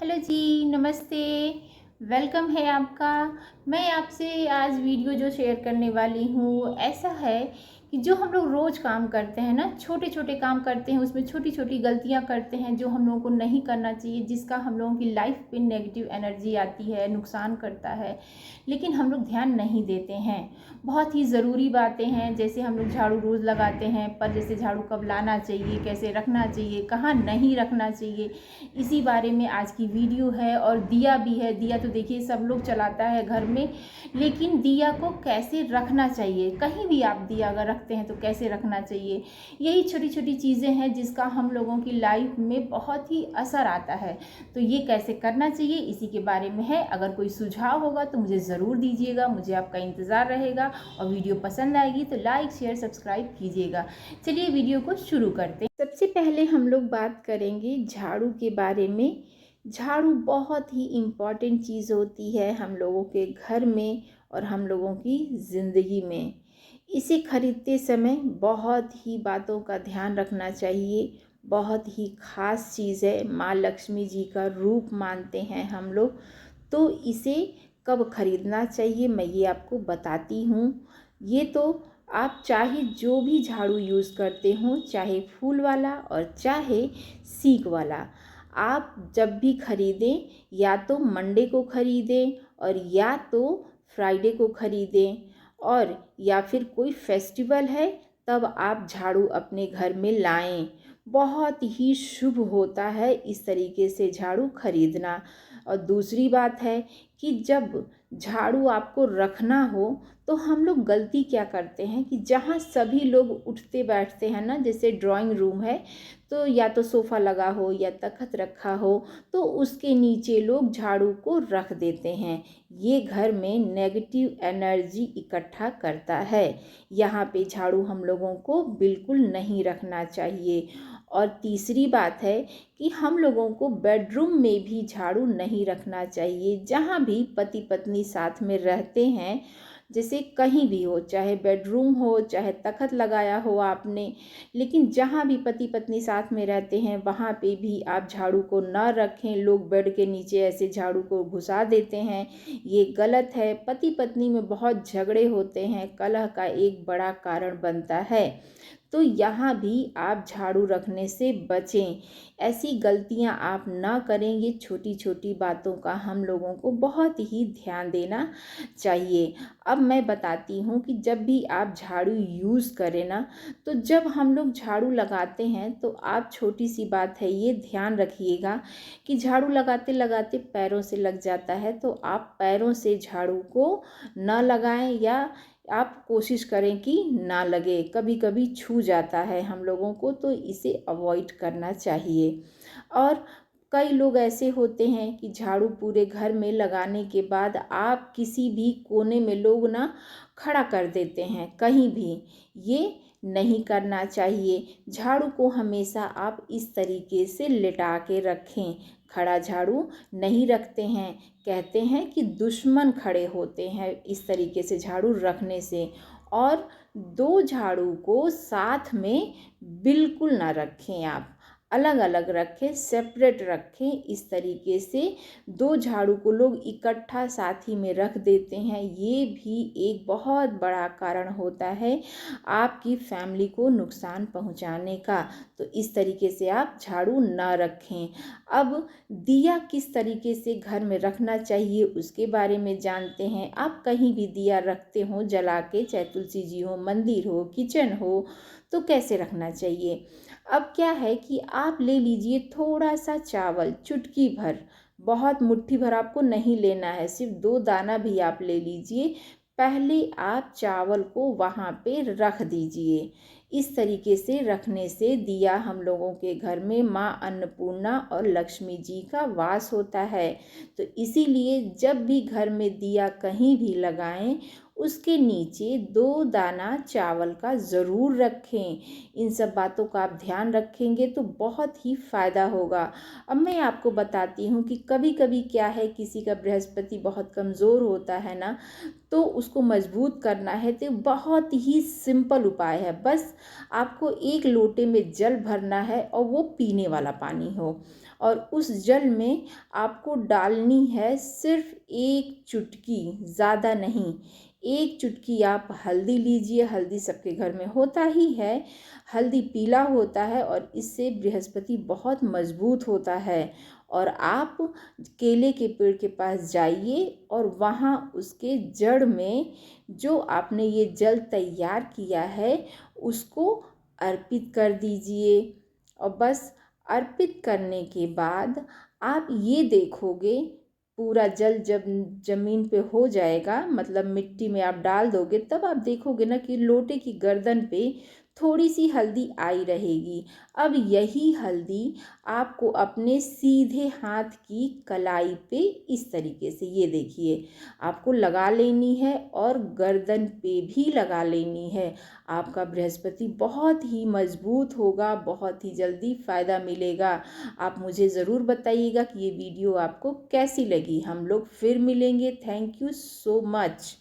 Hello जी, नमस्ते। Welcome है आपका। मैं आपसे आज वीडियो जो शेयर करने वाली हूँ, ऐसा है कि जो हम लोग रोज़ काम करते हैं ना, छोटे-छोटे काम करते हैं, उसमें छोटी-छोटी गलतियाँ करते हैं जो हम लोगों को नहीं करना चाहिए, जिसका हम लोगों की लाइफ पे नेगेटिव एनर्जी आती है, नुकसान करता है, लेकिन हम लोग ध्यान नहीं देते हैं। बहुत ही ज़रूरी बातें हैं, जैसे हम लोग झाड़ू रोज़ लगाते हैं, पर जैसे झाड़ू कब लाना चाहिए, कैसे रखना चाहिए, कहाँ नहीं रखना चाहिए, इसी बारे में आज की वीडियो है। और दिया भी है। दिया तो देखिए सब लोग चलाता है घर में, लेकिन दिया को कैसे रखना चाहिए, कहीं भी आप दिया अगर रखते हैं तो कैसे रखना चाहिए, यही छोटी छोटी चीज़ें हैं जिसका हम लोगों की लाइफ में बहुत ही असर आता है। तो ये कैसे करना चाहिए, इसी के बारे में है। अगर कोई सुझाव होगा तो मुझे ज़रूर दीजिएगा, मुझे आपका इंतज़ार रहेगा। और वीडियो पसंद आएगी तो लाइक शेयर सब्सक्राइब कीजिएगा। चलिए वीडियो को शुरू करते हैं। सबसे पहले हम लोग बात करेंगे झाड़ू के बारे में। झाड़ू बहुत ही इम्पॉर्टेंट चीज़ होती है हम लोगों के घर में और हम लोगों की ज़िंदगी में। इसे खरीदते समय बहुत ही बातों का ध्यान रखना चाहिए। बहुत ही ख़ास चीज़ है, माँ लक्ष्मी जी का रूप मानते हैं हम लोग। तो इसे कब खरीदना चाहिए मैं ये आपको बताती हूँ। ये तो आप चाहे जो भी झाड़ू यूज़ करते हो, चाहे फूल वाला और चाहे सीक वाला, आप जब भी खरीदें या तो मंडे को खरीदें और या तो फ्राइडे को खरीदें, और या फिर कोई फेस्टिवल है तब आप झाड़ू अपने घर में लाएं। बहुत ही शुभ होता है इस तरीके से झाड़ू खरीदना। और दूसरी बात है कि जब झाड़ू आपको रखना हो तो हम लोग गलती क्या करते हैं कि जहाँ सभी लोग उठते बैठते हैं ना, जैसे ड्राइंग रूम है तो या तो सोफ़ा लगा हो या तख़्त रखा हो, तो उसके नीचे लोग झाड़ू को रख देते हैं। ये घर में नेगेटिव एनर्जी इकट्ठा करता है। यहाँ पे झाड़ू हम लोगों को बिल्कुल नहीं रखना चाहिए। और तीसरी बात है कि हम लोगों को बेडरूम में भी झाड़ू नहीं रखना चाहिए। जहाँ भी पति पत्नी साथ में रहते हैं, जैसे कहीं भी हो, चाहे बेडरूम हो चाहे तख़्त लगाया हो आपने, लेकिन जहाँ भी पति पत्नी साथ में रहते हैं वहाँ पे भी आप झाड़ू को ना रखें। लोग बेड के नीचे ऐसे झाड़ू को घुसा देते हैं, ये गलत है। पति पत्नी में बहुत झगड़े होते हैं, कलह का एक बड़ा कारण बनता है। तो यहाँ भी आप झाड़ू रखने से बचें। ऐसी गलतियाँ आप ना करें। ये छोटी छोटी बातों का हम लोगों को बहुत ही ध्यान देना चाहिए। अब मैं बताती हूँ कि जब भी आप झाड़ू यूज़ करें ना, तो जब हम लोग झाड़ू लगाते हैं तो आप, छोटी सी बात है ये ध्यान रखिएगा कि झाड़ू लगाते लगाते पैरों से लग जाता है, तो आप पैरों से झाड़ू को न लगाएं, या आप कोशिश करें कि ना लगे। कभी कभी छू जाता है हम लोगों को, तो इसे अवॉइड करना चाहिए। और कई लोग ऐसे होते हैं कि झाड़ू पूरे घर में लगाने के बाद आप किसी भी कोने में लोग ना खड़ा कर देते हैं कहीं भी। ये नहीं करना चाहिए। झाड़ू को हमेशा आप इस तरीके से लिटा के रखें। खड़ा झाड़ू नहीं रखते हैं। कहते हैं कि दुश्मन खड़े होते हैं इस तरीके से झाड़ू रखने से। और दो झाड़ू को साथ में बिल्कुल ना रखें, आप अलग अलग रखें, सेपरेट रखें। इस तरीके से दो झाड़ू को लोग इकट्ठा साथ ही में रख देते हैं, ये भी एक बहुत बड़ा कारण होता है आपकी फैमिली को नुकसान पहुंचाने का। तो इस तरीके से आप झाड़ू ना रखें। अब दिया किस तरीके से घर में रखना चाहिए उसके बारे में जानते हैं। आप कहीं भी दिया रखते हो जला के, चाहे तुलसी जी हो, मंदिर हो, किचन हो, तो कैसे रखना चाहिए। अब क्या है कि आप ले लीजिए थोड़ा सा चावल, चुटकी भर, बहुत मुट्ठी भर आपको नहीं लेना है, सिर्फ 2 दाना भी आप ले लीजिए। पहले आप चावल को वहाँ पे रख दीजिए। इस तरीके से रखने से दिया हम लोगों के घर में माँ अन्नपूर्णा और लक्ष्मी जी का वास होता है। तो इसीलिए जब भी घर में दिया कहीं भी लगाएं, उसके नीचे 2 दाना चावल का ज़रूर रखें। इन सब बातों का आप ध्यान रखेंगे तो बहुत ही फ़ायदा होगा। अब मैं आपको बताती हूँ कि कभी कभी क्या है, किसी का बृहस्पति बहुत कमज़ोर होता है ना, तो उसको मजबूत करना है तो बहुत ही सिंपल उपाय है। बस आपको 1 लोटे में जल भरना है और वो पीने वाला पानी हो, और उस जल में आपको डालनी है सिर्फ 1 चुटकी, ज़्यादा नहीं। 1 चुटकी आप हल्दी लीजिए, हल्दी सबके घर में होता ही है। हल्दी पीला होता है और इससे बृहस्पति बहुत मजबूत होता है। और आप केले के पेड़ के पास जाइए और वहाँ उसके जड़ में जो आपने ये जल तैयार किया है उसको अर्पित कर दीजिए। और बस अर्पित करने के बाद आप ये देखोगे, पूरा जल जब ज़मीन पे हो जाएगा, मतलब मिट्टी में आप डाल दोगे, तब आप देखोगे ना कि लोटे की गर्दन पे थोड़ी सी हल्दी आई रहेगी। अब यही हल्दी आपको अपने सीधे हाथ की कलाई पे इस तरीके से, ये देखिए, आपको लगा लेनी है और गर्दन पे भी लगा लेनी है। आपका बृहस्पति बहुत ही मजबूत होगा, बहुत ही जल्दी फ़ायदा मिलेगा। आप मुझे ज़रूर बताइएगा कि ये वीडियो आपको कैसी लगी। हम लोग फिर मिलेंगे। Thank you so much.